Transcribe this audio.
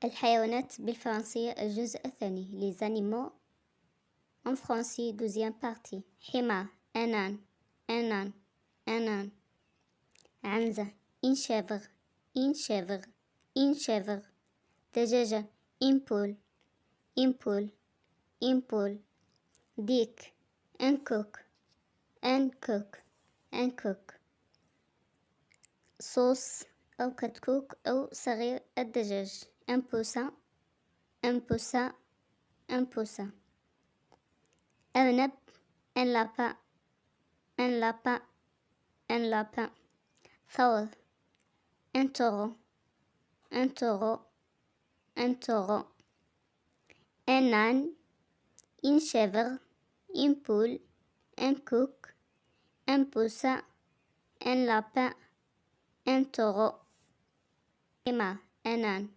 الحيوانات بالفرنسية الجزء الثاني les animaux en français deuxième partie حمار un âne عنزة une chèvre دجاجة une poule ديك un coq صوص أو كتكوك أو صغير الدجاج un poussin أرنب un lapin ثور un taureau un âne une chèvre une poule un coq un poussin un lapin un taureau حمار un âne